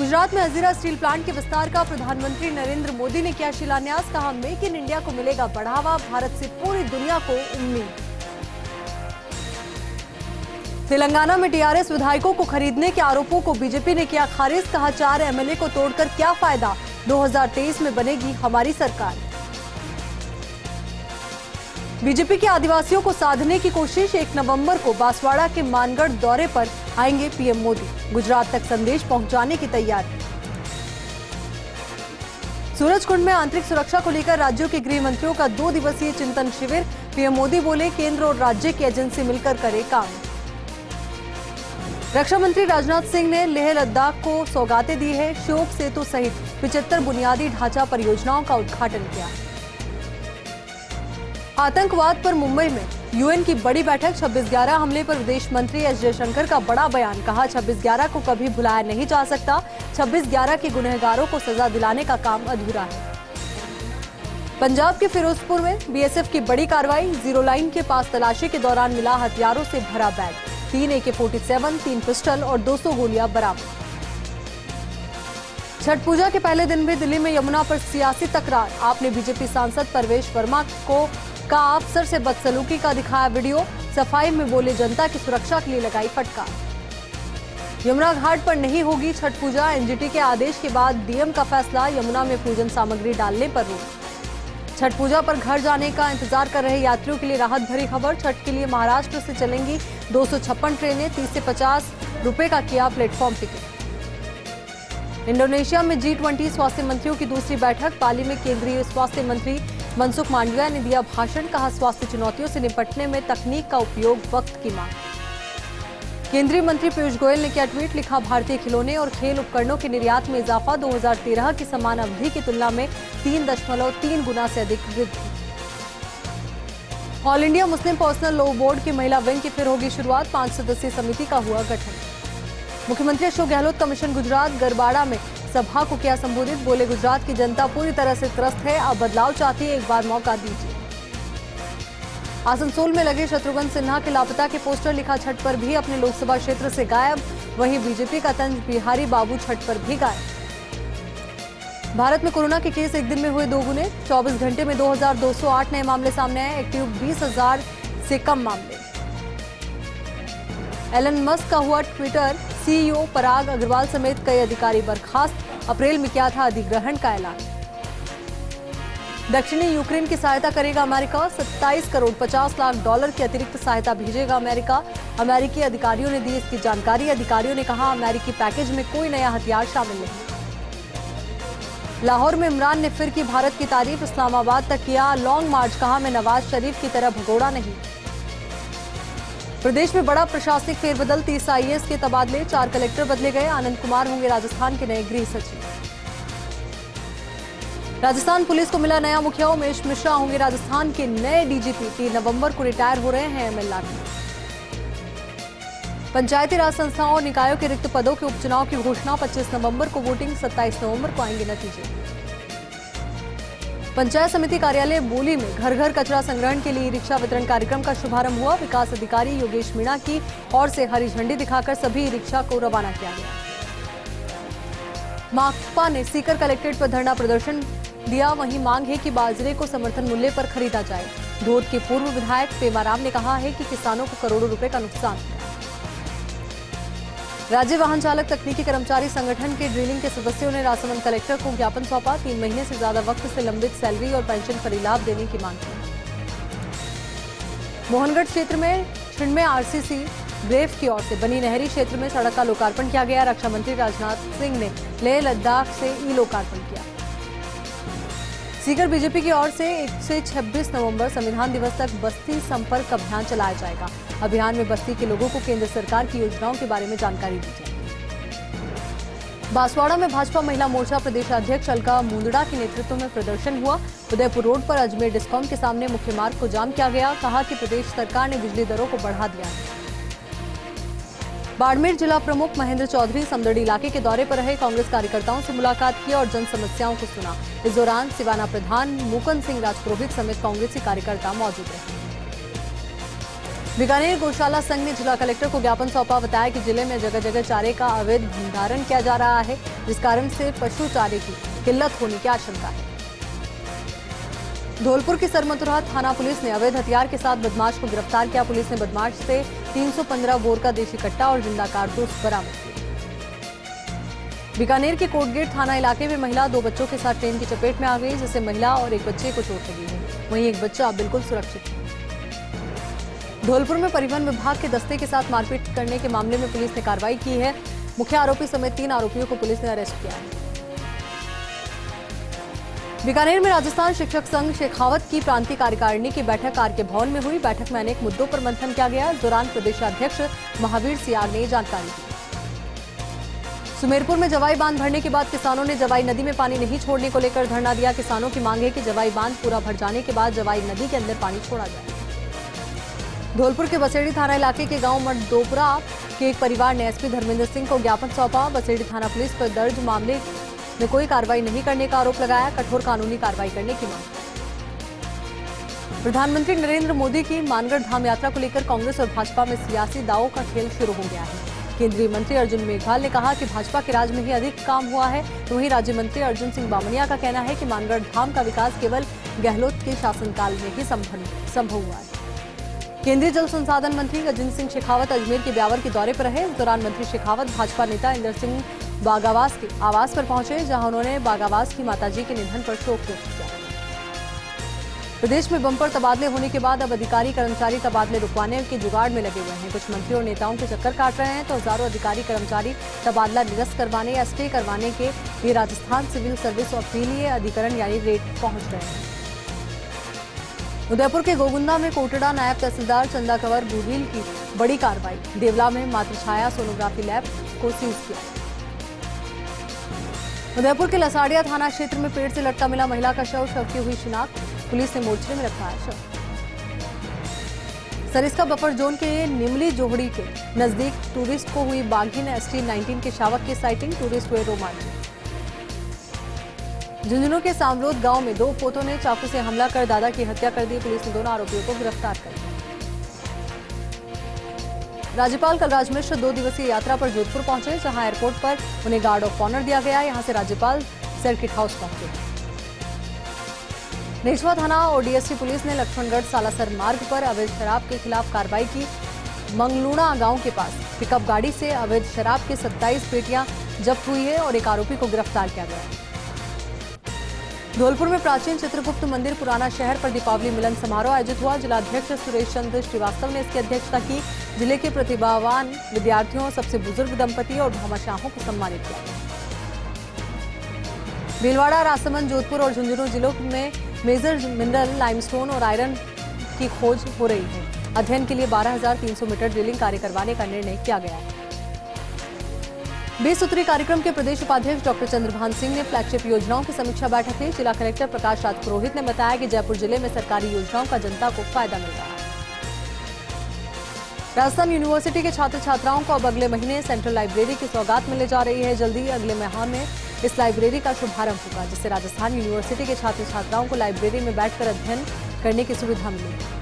गुजरात में Hazira steel plant के विस्तार का प्रधानमंत्री नरेंद्र मोदी ने किया शिलान्यास। कहा, मेक इन इंडिया को मिलेगा बढ़ावा, भारत से पूरी दुनिया को उम्मीद। तेलंगाना में टीआरएस विधायकों को खरीदने के आरोपों को बीजेपी ने किया खारिज। कहा, 4 एमएलए को तोड़कर क्या फायदा, 2023 में बनेगी हमारी सरकार। बीजेपी के आदिवासियों को साधने की कोशिश। 1 नवंबर को बांसवाड़ा के मानगढ़ दौरे पर आएंगे पीएम मोदी। गुजरात तक संदेश पहुंचाने की तैयारी। सूरजकुंड में आंतरिक सुरक्षा को लेकर राज्यों के गृह मंत्रियों का 2 दिवसीय चिंतन शिविर। पीएम मोदी बोले, केंद्र और राज्य की एजेंसी मिलकर करे काम। रक्षा मंत्री राजनाथ सिंह ने लेह लद्दाख को सौगातें दी है। शोक सेतु सहित 75 बुनियादी ढांचा परियोजनाओं का उद्घाटन किया। आतंकवाद पर मुंबई में यूएन की बड़ी बैठक। 26/11 हमले पर विदेश मंत्री एस जयशंकर का बड़ा बयान। कहा, 26/11 को कभी भुलाया नहीं जा सकता। 26/11 के गुनहगारों को सजा दिलाने का काम अधूरा है। पंजाब के फिरोजपुर में बीएसएफ की बड़ी कार्रवाई। जीरो लाइन के पास तलाशी के दौरान मिला हथियारों से भरा बैग। 3 AK-47, 3 पिस्टल और 200 गोलियां बरामद। छठ पूजा के पहले दिन भी दिल्ली में यमुना पर सियासी तकरार। आपने बीजेपी सांसद परवेश वर्मा को का अफसर से बदसलूकी का दिखाया वीडियो। सफाई में बोले, जनता की सुरक्षा के लिए लगाई फटकार। यमुना घाट पर नहीं होगी छठ पूजा। एनजीटी के आदेश के बाद डीएम का फैसला। यमुना में पूजन सामग्री डालने पर रोक। छठ पूजा पर घर जाने का इंतजार कर रहे यात्रियों के लिए राहत भरी खबर। छठ के लिए महाराष्ट्र से चलेंगी 256 ट्रेनें। 30 से 50 रुपए का किया प्लेटफॉर्म टिकट। इंडोनेशिया में G20 स्वास्थ्य मंत्रियों की दूसरी बैठक। पाली में केंद्रीय स्वास्थ्य मंत्री मनसुख मांडविया ने दिया भाषण। कहा, स्वास्थ्य चुनौतियों से निपटने में तकनीक का उपयोग, वक्त की मांग। केंद्रीय मंत्री पीयूष गोयल ने किया ट्वीट। लिखा, भारतीय खिलौने और खेल उपकरणों के निर्यात में इजाफा। 2013 की समान अवधि की तुलना में 3.3 गुना से अधिक वृद्धि। All India Muslim personal law board की महिला विंग की फिर होगी शुरुआत। 5 सदस्यीय समिति का हुआ गठन। मुख्यमंत्री अशोक गहलोत का मिशन गुजरात। गरबाड़ा में सभा को किया संबोधित। बोले, गुजरात की जनता पूरी तरह से त्रस्त है, अब बदलाव चाहती है, एक बार मौका दीजिए। आसनसोल में लगे शत्रुघ्न सिन्हा के लापता के पोस्टर। लिखा, छठ पर भी अपने लोकसभा क्षेत्र से गायब। वहीं बीजेपी का तंज बिहारी बाबू छठ पर भी गायब। भारत में कोरोना के केस एक दिन में हुए 2 गुने। 24 घंटे में 2208 नए मामले सामने आए। एक्टिव 20,000 से कम मामले। एलन मस्क का हुआ ट्विटर। सीईओ पराग अग्रवाल समेत कई अधिकारी बर्खास्त। अप्रैल में किया था अधिग्रहण का ऐलान। दक्षिणी यूक्रेन की सहायता करेगा अमेरिका। 27 करोड़ 50 लाख डॉलर की अतिरिक्त सहायता भेजेगा अमेरिका। अमेरिकी अधिकारियों ने दी इसकी जानकारी। अधिकारियों ने कहा, अमेरिकी पैकेज में कोई नया हथियार शामिल नहीं। लाहौर में इमरान ने फिर की भारत की तारीफ। इस्लामाबाद तक किया लॉन्ग मार्च। कहा, मैं नवाज शरीफ की तरह भगोड़ा नहीं। प्रदेश में बड़ा प्रशासनिक फेरबदल। 30 आईएएस के तबादले। 4 कलेक्टर बदले गए। आनंद कुमार होंगे राजस्थान के नए गृह सचिव। राजस्थान पुलिस को मिला नया मुखिया। उमेश मिश्रा होंगे राजस्थान के नए डीजीपी। 3 नवंबर को रिटायर हो रहे हैं एमएल लाठी। पंचायती राज संस्थाओं और निकायों के रिक्त पदों के उपचुनाव की घोषणा। 25 नवंबर को वोटिंग। 27 नवंबर को आएंगे नतीजे। पंचायत समिति कार्यालय बोली में घर घर कचरा संग्रहण के लिए रिक्शा वितरण कार्यक्रम का शुभारंभ हुआ। विकास अधिकारी योगेश मीणा की ओर से हरी झंडी दिखाकर सभी रिक्शा को रवाना किया गया। माकपा ने सीकर कलेक्ट्रेट पर धरना प्रदर्शन दिया। वहीं मांग है कि बाजरे को समर्थन मूल्य पर खरीदा जाए। धोद के पूर्व विधायक पेमाराम ने कहा है कि किसानों को करोड़ों रुपए का नुकसान हुआ। राज्य वाहन चालक तकनीकी कर्मचारी संगठन के ड्रिलिंग के सदस्यों ने राजसमंद कलेक्टर को ज्ञापन सौंपा। 3 महीने से ज्यादा वक्त से लंबित सैलरी और पेंशन परिलाभ देने की मांग की। मोहनगढ़ क्षेत्र में छिंड में आरसीसी ब्रेव की ओर से बनी नहरी क्षेत्र में सड़क का लोकार्पण किया गया। रक्षा मंत्री राजनाथ सिंह ने लेह लद्दाख से ई लोकार्पण किया। सीकर बीजेपी की ओर से 1 से 26 नवंबर संविधान दिवस तक बस्ती संपर्क अभियान चलाया जाएगा। अभियान में बस्ती के लोगों को केंद्र सरकार की योजनाओं के बारे में जानकारी दी जाएगी। बांसवाड़ा में भाजपा महिला मोर्चा प्रदेशाध्यक्ष अलका मुंदड़ा के नेतृत्व में प्रदर्शन हुआ। उदयपुर रोड पर अजमेर डिस्कॉम के सामने मुख्य मार्ग को जाम किया गया। कहा कि प्रदेश सरकार ने बिजली दरों को बढ़ा दिया है। बाड़मेर जिला प्रमुख महेंद्र चौधरी समदड़ी इलाके के दौरे पर रहे। कांग्रेस कार्यकर्ताओं से मुलाकात की और जन समस्याओं को सुना। इस दौरान सिवाना प्रधान मुकुंद सिंह राजपुरोहित समेत कांग्रेसी कार्यकर्ता मौजूद रहे। बीकानेर गौशाला संघ ने जिला कलेक्टर को ज्ञापन सौंपा। बताया कि जिले में जगह जगह चारे का अवैध भंडारण किया जा रहा है, जिस कारण से पशु चारे की किल्लत होने की आशंका है। धौलपुर की सरमतुरा थाना पुलिस ने अवैध हथियार के साथ बदमाश को गिरफ्तार किया। पुलिस ने बदमाश से 315 बोर का देशी कट्टा और जिंदा कारतूस बरामद किया। बीकानेर के कोटगेट थाना इलाके में महिला 2 बच्चों के साथ ट्रेन की चपेट में आ गई, जिससे महिला और एक बच्चे को चोट लगी है। वहीं एक बच्चा बिल्कुल सुरक्षित है। धौलपुर में परिवहन विभाग के दस्ते के साथ मारपीट करने के मामले में पुलिस ने कार्रवाई की है। मुख्य आरोपी समेत 3 आरोपियों को पुलिस ने अरेस्ट किया है। बीकानेर में राजस्थान शिक्षक संघ शेखावत की प्रांतीय कार्यकारिणी की बैठक आरके भवन में हुई। बैठक में अनेक मुद्दों पर मंथन किया गया। इस दौरान प्रदेशाध्यक्ष महावीर सियाग ने जानकारी दी। सुमेरपुर में जवाई बांध भरने के बाद किसानों ने जवाई नदी में पानी नहीं छोड़ने को लेकर धरना दिया। किसानों की मांग है कि जवाई बांध पूरा भर जाने के बाद जवाई नदी के अंदर पानी छोड़ा जाए। धौलपुर के बसेड़ी थाना इलाके के गांव मठदोपरा के एक परिवार ने एसपी धर्मेंद्र सिंह को ज्ञापन सौंपा। बसेड़ी थाना पुलिस पर दर्ज मामले में कोई कार्रवाई नहीं करने का आरोप लगाया। कठोर कानूनी कार्रवाई करने की मांग। प्रधानमंत्री नरेंद्र मोदी की मानगढ़ धाम यात्रा को लेकर कांग्रेस और भाजपा में सियासी दावों का खेल शुरू हो गया है। केंद्रीय मंत्री अर्जुन मेघवाल ने कहा कि भाजपा के राज में ही अधिक काम हुआ है। तो वहीं राज्य मंत्री अर्जुन सिंह बामनिया का कहना है कि मानगढ़ धाम का विकास केवल गहलोत के शासनकाल में ही संभव हुआ है। केंद्रीय जल संसाधन मंत्री गजेंद्र सिंह शेखावत अजमेर के ब्यावर के दौरे पर रहे। इस दौरान मंत्री शेखावत भाजपा नेता इंदर सिंह बागावास के आवास पर पहुंचे, जहां उन्होंने बागावास की माताजी के निधन पर शोक व्यक्त किया। प्रदेश में बंपर तबादले होने के बाद अब अधिकारी कर्मचारी तबादले रुकवाने के जुगाड़ में लगे हुए हैं। कुछ मंत्री और नेताओं के चक्कर काट रहे हैं तो हजारों अधिकारी कर्मचारी तबादला निरस्त करवाने या स्टे करवाने के लिए राजस्थान सिविल सर्विस अपीलीय अधिकरण यानी रेट पहुंच रहे हैं। उदयपुर के गोगुंदा में कोटड़ा नायब तहसीलदार चंदा कंवर गुहिल की बड़ी कार्रवाई। देवला में मातृछाया सोनोग्राफी लैब को सीज किया। उदयपुर के लसाड़िया थाना क्षेत्र में पेड़ से लटका मिला महिला का शव की हुई शिनाख्त। पुलिस ने मोर्चे में रखा है शव। सरिस्का बफर जोन के निमली जोहड़ी के नजदीक टूरिस्ट को हुई बाघिन ST-19 के शावक की साइटिंग। टूरिस्ट हुए रोमांचित। झुंझुनू के सामरोद गांव में 2 पोतों ने चाकू से हमला कर दादा की हत्या कर दी। पुलिस ने दोनों आरोपियों को गिरफ्तार कर लिया। राज्यपाल कलराज मिश्र 2 दिवसीय यात्रा पर जोधपुर पहुंचे, जहां एयरपोर्ट पर उन्हें गार्ड ऑफ ऑनर दिया गया। यहां से राज्यपाल सर्किट हाउस पहुंचे। नेछवा थाना और DST पुलिस ने लक्ष्मणगढ़ सालासर मार्ग पर अवैध शराब के खिलाफ कार्रवाई की। मंगलूणा गांव के पास पिकअप गाड़ी से अवैध शराब की 27 पेटियां जब्त हुई है और एक आरोपी को गिरफ्तार किया गया है। धौलपुर में प्राचीन चित्रगुप्त मंदिर पुराना शहर पर दीपावली मिलन समारोह आयोजित हुआ। जिलाध्यक्ष सुरेश चंद्र श्रीवास्तव ने इसकी अध्यक्षता की। जिले के प्रतिभावान विद्यार्थियों, सबसे बुजुर्ग दंपति और भामाशाहों को सम्मानित किया। भीलवाड़ा, राजसमंद, जोधपुर और झुंझुनू जिलों में मेजर मिनरल, लाइमस्टोन और आयरन की खोज हो रही है। अध्ययन के लिए 12,300 मीटर ड्रिलिंग कार्य करवाने का निर्णय किया गया है। 20 सूत्री कार्यक्रम के प्रदेश उपाध्यक्ष डॉक्टर चंद्रभान सिंह ने फ्लैगशिप योजनाओं की समीक्षा बैठक ली। जिला कलेक्टर प्रकाश राज पुरोहित ने बताया कि जयपुर जिले में सरकारी योजनाओं का जनता को फायदा मिल रहा है। राजस्थान यूनिवर्सिटी के छात्र छात्राओं को अब अगले महीने सेंट्रल लाइब्रेरी की सौगात मिलने जा रही है। जल्दी अगले माह में इस लाइब्रेरी का शुभारंभ होगा, जिससे राजस्थान यूनिवर्सिटी के छात्र छात्राओं को लाइब्रेरी में बैठकर अध्ययन करने की सुविधा मिलेगी।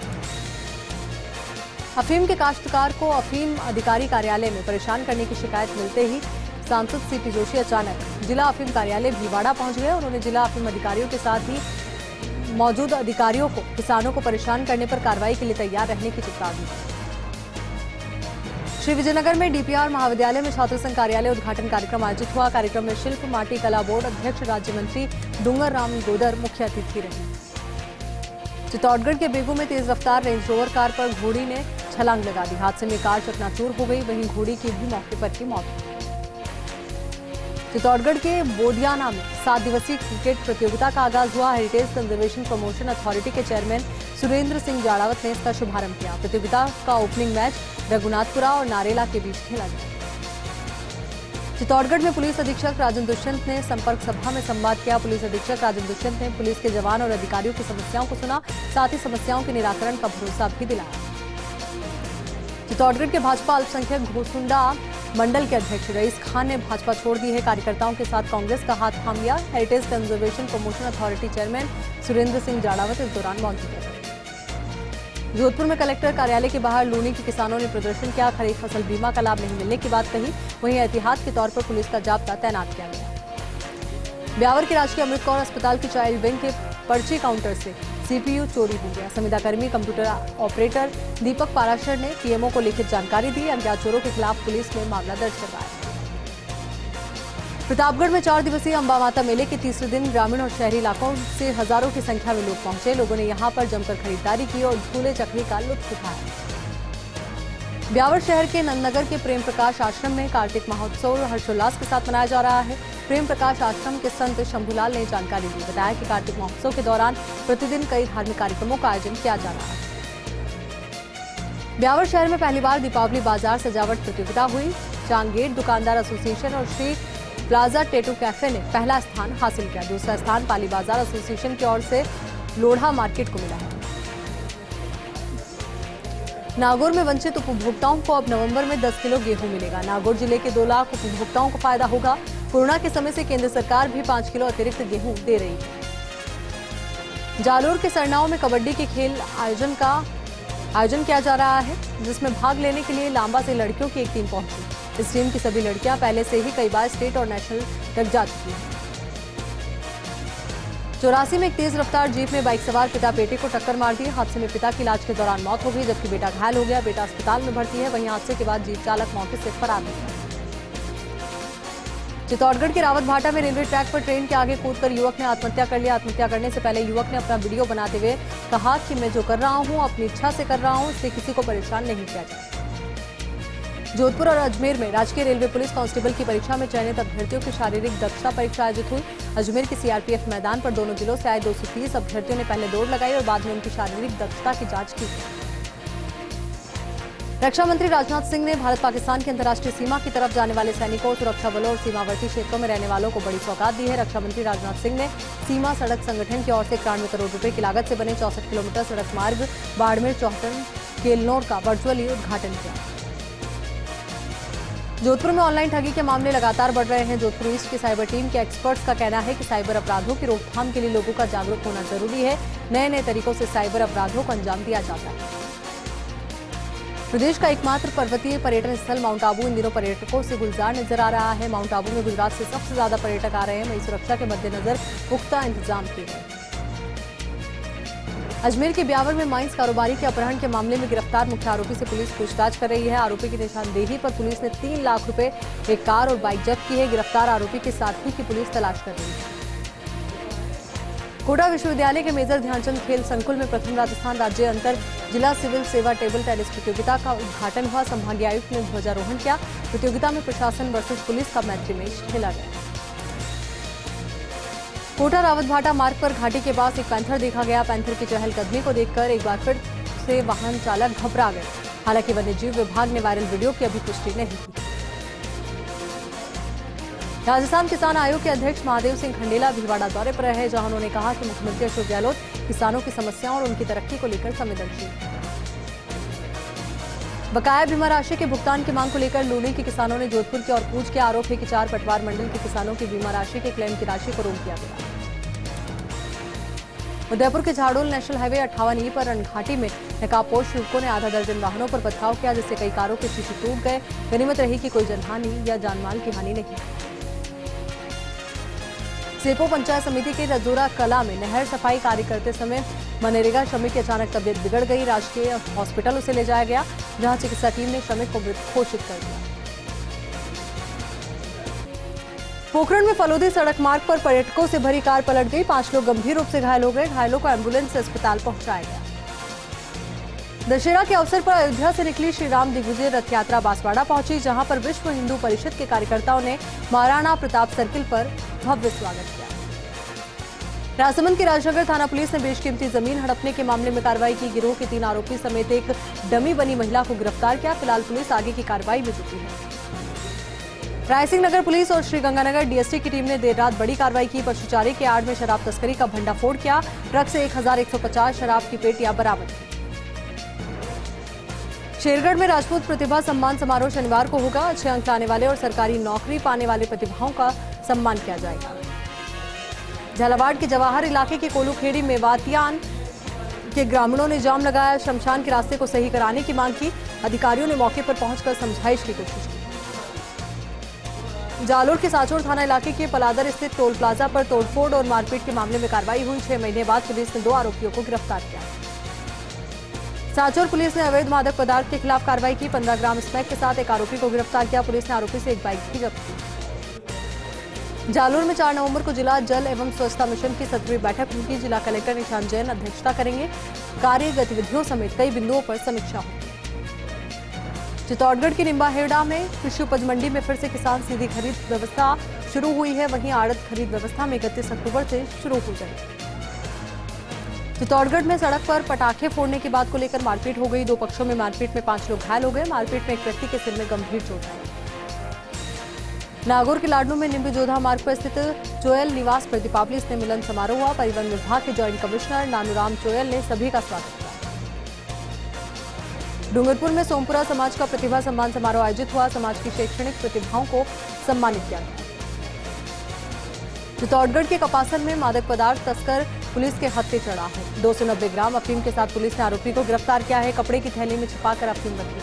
अफीम के काश्तकार को अफीम अधिकारी कार्यालय में परेशान करने की शिकायत मिलते ही सांसद CP जोशी अचानक जिला अफीम कार्यालय भीलवाड़ा पहुंच गए। उन्होंने जिला अफीम अधिकारियों के साथ ही मौजूद अधिकारियों को किसानों को परेशान करने पर कार्रवाई के लिए तैयार रहने की चेतावनी दी। श्री विजयनगर में DPR महाविद्यालय में छात्र संघ कार्यालय उद्घाटन कार्यक्रम आयोजित हुआ। कार्यक्रम में शिल्प माटी कला बोर्ड अध्यक्ष राज्य मंत्री डूंगर राम गोदर मुख्य अतिथि रहे। चित्तौड़गढ़ के बेगू में तेज रफ्तार रेंज रोवर कार पर घोड़ी ने छलांग लगा दी। हादसे में कार चकनाचूर हो गई, वहीं घोड़ी की भी मौके पर ही मौत हुई। चित्तौड़गढ़ के बोडियाना में 7 दिवसीय क्रिकेट प्रतियोगिता का आगाज हुआ। हेरिटेज कंजर्वेशन प्रमोशन अथॉरिटी के चेयरमैन सुरेंद्र सिंह जाड़ावत ने इसका शुभारंभ किया। प्रतियोगिता का ओपनिंग मैच रघुनाथपुरा और नारेला के बीच खेला गया। चित्तौड़गढ़ में पुलिस अधीक्षक राजन दुष्यंत ने संपर्क सभा में संवाद किया। पुलिस अधीक्षक राजन दुष्यंत ने पुलिस के जवान और अधिकारियों की समस्याओं को सुना, साथ ही समस्याओं के निराकरण का भरोसा भी दिलाया। चित्तौड़गढ़ के भाजपा अल्पसंख्यक घोसुंडा मंडल के अध्यक्ष रईस खान ने भाजपा छोड़ दी है। कार्यकर्ताओं के साथ कांग्रेस का हाथ थाम लिया। Heritage conservation promotion authority chairman Surendra Singh Jadawat इस दौरान मौजूद रहे। जोधपुर में कलेक्टर कार्यालय के बाहर लूनी के किसानों ने प्रदर्शन किया। खरीफ फसल बीमा का लाभ नहीं मिलने की बात कही। वहीं एहतियात के तौर पर पुलिस का जाब्ता तैनात किया गया। ब्यावर के राजकीय अमृत कौर अस्पताल की चाइल्ड विंग के पर्ची काउंटर से सीपीयू चोरी हो गया। संविदाकर्मी कंप्यूटर ऑपरेटर दीपक पाराशर ने पीएमओ को लिखित जानकारी दी। अज्ञात चोरों के खिलाफ पुलिस ने मामला दर्ज करवाया। प्रतापगढ़ में 4 दिवसीय अंबा माता मेले के तीसरे दिन ग्रामीण और शहरी इलाकों से हजारों की संख्या में लोग पहुंचे। लोगों ने यहां पर जमकर खरीदारी की और झूले चक्री का लुत्फ उठाया। ब्यावर शहर के नंदनगर के प्रेम प्रकाश आश्रम में कार्तिक महोत्सव हर्षोल्लास के साथ मनाया जा रहा है। प्रेम प्रकाश आश्रम के संत शंभूलाल ने जानकारी दी। बताया कि कार्तिक महोत्सव के दौरान प्रतिदिन कई धार्मिक कार्यक्रमों का आयोजन किया जा रहा है। ब्यावर शहर में पहली बार दीपावली बाजार सजावट प्रतियोगिता हुई। चांगेट दुकानदार एसोसिएशन और श्री प्लाजा टैटू कैफे ने पहला स्थान हासिल किया। दूसरा स्थान पाली बाजार एसोसिएशन की ओर से लोढ़ा मार्केट को मिला है। नागौर में वंचित उपभोक्ताओं को अब नवंबर में 10 किलो गेहूं मिलेगा। नागौर जिले के 2 लाख उपभोक्ताओं को फायदा होगा। कोरोना के समय से केंद्र सरकार भी 5 किलो अतिरिक्त गेहूं दे रही है। जालोर के सरनाओं में कबड्डी के खेल आयोजन किया जा रहा है, जिसमें भाग लेने के लिए लांबा से लड़कियों की एक टीम पहुंची। इस टीम की सभी लड़कियां पहले से ही कई बार स्टेट और नेशनल तक जा चुकी हैं। 84 में एक तेज रफ्तार जीप में बाइक सवार पिता बेटे को टक्कर मार दी। हादसे में पिता की इलाज के दौरान मौत हो गई, जबकि बेटा घायल हो गया। बेटा अस्पताल में भर्ती है। वहीं हादसे के बाद जीप चालक मौके से फरार हो गया। चित्तौड़गढ़ के रावत भाटा में रेलवे ट्रैक पर ट्रेन के आगे कूदकर युवक ने आत्महत्या कर लिया। आत्महत्या करने से पहले युवक ने अपना वीडियो बनाते हुए कहा कि मैं जो कर रहा हूं अपनी इच्छा से कर रहा हूं, इससे किसी को परेशान नहीं किया जाए। जोधपुर और अजमेर में राजकीय रेलवे पुलिस कांस्टेबल की परीक्षा में चयनित अभ्यर्थियों की शारीरिक दक्षता परीक्षा आयोजित हुई। अजमेर के सीआरपीएफ मैदान पर दोनों जिलों से आए 230 अभ्यर्थियों ने पहले दौड़ लगाई और बाद में उनकी शारीरिक दक्षता की जांच की। रक्षा मंत्री राजनाथ सिंह ने भारत पाकिस्तान की अंतर्राष्ट्रीय सीमा की तरफ जाने वाले सैनिकों, सुरक्षा बलों और सीमावर्ती क्षेत्रों में रहने वालों को बड़ी सौगात दी है। रक्षा मंत्री राजनाथ सिंह ने सीमा सड़क संगठन की ओर से 91 करोड़ रुपए की लागत से बने 64 किलोमीटर सड़क मार्ग बाड़मेर चौहटन केलनौर का वर्चुअली उद्घाटन किया। जोधपुर में ऑनलाइन ठगी के मामले लगातार बढ़ रहे हैं। जोधपुर ईस्ट की साइबर टीम के एक्सपर्ट्स का कहना है कि साइबर अपराधों की रोकथाम के लिए लोगों का जागरूक होना जरूरी है। नए नए तरीकों से साइबर अपराधों को अंजाम दिया जाता है। प्रदेश का एकमात्र पर्वतीय पर्यटन स्थल माउंट आबू इन दिनों पर्यटकों से गुलजार नजर आ रहा है। माउंट आबू में गुजरात से सबसे ज्यादा पर्यटक आ रहे हैं। वहीं सुरक्षा के मद्देनजर पुख्ता इंतजाम किए गए। अजमेर के ब्यावर में माइंस कारोबारी के अपहरण के मामले में गिरफ्तार मुख्य आरोपी से पुलिस पूछताछ कर रही है। आरोपी की निशानदेही पर पुलिस ने 3 लाख रुपए, एक कार और बाइक जब्त की है। गिरफ्तार आरोपी के साथी की पुलिस तलाश कर रही है। कोटा विश्वविद्यालय के मेजर ध्यानचंद खेल संकुल में प्रथम राजस्थान राज्य अंतर जिला सिविल सेवा टेबल टेनिस प्रतियोगिता का उद्घाटन हुआ। संभागीय आयुक्त ने ध्वजारोहण किया। प्रतियोगिता में प्रशासन वर्सेस पुलिस का मैत्री मैच खेला गया। कोटा रावत भाटा मार्ग पर घाटी के पास एक पैंथर देखा गया। पैंथर की चहलकदमी को देखकर एक बार फिर से वाहन चालक घबरा गए। हालांकि वन्यजीव विभाग ने वायरल वीडियो की अभी पुष्टि नहीं की। राजस्थान किसान आयोग के अध्यक्ष महादेव सिंह खंडेला भीलवाड़ा दौरे पर रहे, जहां उन्होंने कहा कि मुख्यमंत्री अशोक गहलोत किसानों की समस्याओं और उनकी तरक्की को लेकर संवेदनशील है। बकाया बीमा राशि के भुगतान की मांग को लेकर लूनी के किसानों ने जोधपुर की ओर कूच किया। आरोप है कि 4 पटवार मंडल के किसानों की बीमा राशि के क्लेम की राशि को रोक दिया गया। उदयपुर के झाड़ोल नेशनल हाईवे 58E पर रणघाटी में नकाबपोश युवकों ने आधा दर्जन वाहनों पर पथराव किया, जिससे कई कारों के शीशे टूट गए। गनीमत रही कि कोई जनहानि या जानमाल की हानि नहीं। सेपो पंचायत समिति के रजोरा कला में नहर सफाई कार्य करते समय मनरेगा श्रमिक की अचानक तबियत बिगड़ गई। राजकीय हॉस्पिटल उसे ले जाया गया, जहां चिकित्सा टीम ने श्रमिक को मृत घोषित कर दिया। पोखरण में फलोदी सड़क मार्ग पर पर्यटकों से भरी कार पलट गई। 5 लोग गंभीर रूप से घायल हो गए। घायलों को एम्बुलेंस से अस्पताल पहुंचाया गया। दशहरा के अवसर पर अयोध्या से निकली श्री राम दिग्विजय रथ यात्रा बांसवाड़ा पहुंची, जहां पर विश्व हिंदू परिषद के कार्यकर्ताओं ने महाराणा प्रताप सर्किल पर भव्य स्वागत किया। राजसमंद की राजनगर थाना पुलिस ने बेशकीमती जमीन हड़पने के मामले में कार्रवाई की। गिरोह के 3 आरोपी समेत एक डमी बनी महिला को गिरफ्तार किया। फिलहाल पुलिस आगे की कार्रवाई में जुटी है। रायसिंह नगर पुलिस और श्रीगंगानगर डीएसटी की टीम ने देर रात बड़ी कार्रवाई की। पशुचारी के आड़ में शराब तस्करी का भंडाफोड़ किया। ट्रक से 1150 शराब की पेटियां बरामद की। शेरगढ़ में राजपूत प्रतिभा सम्मान समारोह शनिवार को होगा। अच्छे अंक लाने वाले और सरकारी नौकरी पाने वाले प्रतिभाओं का सम्मान किया जाएगा। झालावाड़ के जवाहर इलाके के कोलूखेड़ी मेवातियान के ग्रामीणों ने जाम लगाया, शमशान के रास्ते को सही कराने की मांग की। अधिकारियों ने मौके पर पहुंचकर समझाइश की कोशिश की। जालोर के साचोर थाना इलाके के पलादर स्थित टोल प्लाजा पर तोड़फोड़ और मारपीट के मामले में कार्रवाई हुई। 6 महीने बाद पुलिस ने 2 आरोपियों को गिरफ्तार किया। साचोर पुलिस ने अवैध मादक पदार्थ के खिलाफ कार्रवाई की। 15 ग्राम स्मैक के साथ एक आरोपी को गिरफ्तार किया। पुलिस ने आरोपी से एक बाइक भी जब्त की। जालोर में 4 नवंबर को जिला जल एवं स्वच्छता मिशन की 7वीं बैठक होगी। जिला कलेक्टर निशांत जैन अध्यक्षता करेंगे। कार्य गतिविधियों समेत कई बिंदुओं पर समीक्षा होगी। चित्तौड़गढ़ की निम्बाहेड़ा में कृषि उपज मंडी में फिर से किसान सीधी खरीद व्यवस्था शुरू हुई है। वहीं आड़त खरीद व्यवस्था में 31 अक्टूबर से शुरू हो जाएगी। चित्तौड़गढ़ में सड़क पर पटाखे फोड़ने की बात को लेकर मारपीट हो गई। 2 पक्षों में मारपीट में 5 लोग घायल हो गए। मारपीट में एक व्यक्ति के सिर में गंभीर चोट आई। नागौर के लाडनू में निम्बी जोधा मार्ग पर स्थित चोयल निवास पर दीपावली स्नेह मिलन समारोह हुआ। परिवहन विभाग के जॉइंट कमिश्नर नानूराम चोयल ने सभी का स्वागत किया। डूंगरपुर में सोमपुरा समाज का प्रतिभा सम्मान समारोह आयोजित हुआ। समाज की शैक्षणिक प्रतिभाओं को सम्मानित किया गया। चित्तौड़गढ़ के कपासन में मादक पदार्थ तस्कर पुलिस के हत्थे चढ़ा है। 290 ग्राम अफीम के साथ पुलिस ने आरोपी को गिरफ्तार किया है। कपड़े की थैली में छिपाकर अफीम रखी।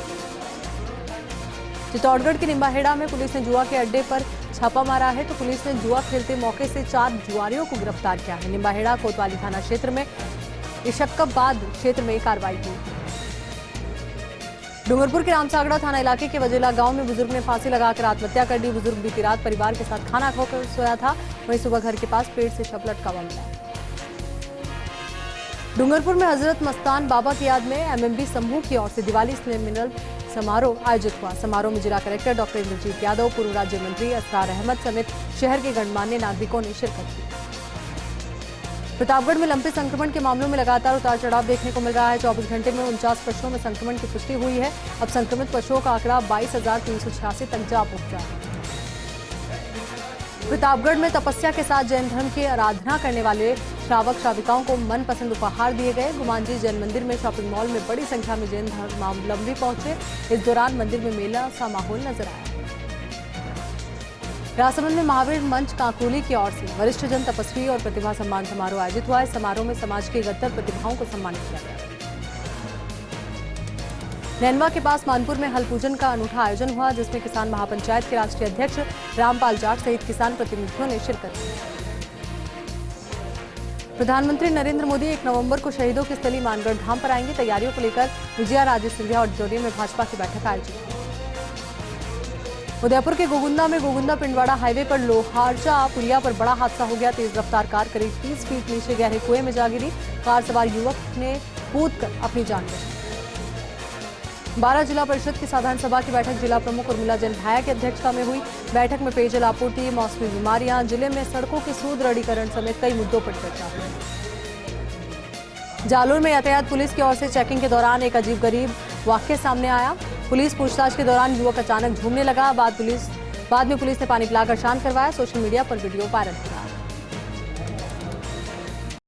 चित्तौड़गढ़ के निम्बाहेड़ा में पुलिस ने जुआ के अड्डे पर छापा मारा है तो पुलिस ने जुआ खेलते मौके से 4 जुआरियों को गिरफ्तार किया है। निम्बाहेड़ा कोतवाली थाना क्षेत्र में इशक्कबाद क्षेत्र में कार्रवाई हुई। डूंगरपुर के रामसागड़ा थाना इलाके के वजेला गांव में बुजुर्ग ने फांसी लगाकर आत्महत्या कर दी। बुजुर्ग बीती रात परिवार के साथ खाना खाकर सोया था। वहीं सुबह घर के पास पेड़ से शव लटका हुआ मिला। डूंगरपुर में हजरत मस्तान बाबा की याद में एमएमबी समूह की ओर से दिवाली स्नेह मिलन समारोह आयोजित हुआ। समारोह में जिला कलेक्टर डॉक्टर इंद्रजीत यादव, पूर्व राज्य मंत्री असरार अहमद समेत शहर के गणमान्य नागरिकों ने शिरकत की। प्रतापगढ़ में लंपी संक्रमण के मामलों में लगातार उतार चढ़ाव देखने को मिल रहा है। 24 घंटे में 49 पशुओं में संक्रमण की पुष्टि हुई है। अब संक्रमित पशुओं का आंकड़ा 22,386 तक जा पहुंचा है। प्रतापगढ़ में तपस्या के साथ जैन धर्म की आराधना करने वाले श्रावक श्राविकाओं को मनपसंद उपहार दिए गए। गुमांजी जैन मंदिर में शॉपिंग मॉल में बड़ी संख्या में जैन धर्मावलंबी पहुंचे। इस दौरान मंदिर में मेला सा माहौल नजर आया। राजसमंद में महावीर मंच काकोली की ओर से वरिष्ठ जन तपस्वी और प्रतिभा सम्मान समारोह आयोजित हुआ। इस समारोह में समाज की 71 प्रतिभाओं को सम्मानित किया गया। नैनवा के पास मानपुर में हल पूजन का अनूठा आयोजन हुआ, जिसमें किसान महापंचायत के राष्ट्रीय अध्यक्ष रामपाल जाट सहित किसान प्रतिनिधियों ने शिरकत की। प्रधानमंत्री नरेंद्र मोदी 1 नवंबर को शहीदों की स्थली मानगढ़ धाम पर आएंगे। तैयारियों को लेकर विजया राजे सिंधिया ऑडिटोरियम में भाजपा की बैठक आयोजित हुई। उदयपुर के गोगुंदा में गोगुंदा पिंडवाड़ा हाईवे पर लोहारजा पुलिया पर बड़ा हादसा हो गया। तेज रफ्तार कार करीब 30 फीट नीचे गहरे कुएं में जा गिरी। कार सवार युवक ने कूदकर अपनी जान बचाई। 12 जिला परिषद की साधारण सभा की बैठक जिला प्रमुख उर्मिला जैन भाया की अध्यक्षता में हुई। बैठक में पेयजल आपूर्ति, मौसमी बीमारियां, जिले में सड़कों के सुदृढ़ीकरण समेत कई मुद्दों पर चर्चा हुई। जालोर में यातायात पुलिस की ओर से चेकिंग के दौरान एक अजीबगरीब वाकया सामने आया। पुलिस पूछताछ के दौरान युवक अचानक झूमने लगा। बाद में पुलिस ने पानी पिलाकर शांत करवाया। सोशल मीडिया पर वीडियो वायरल हुआ।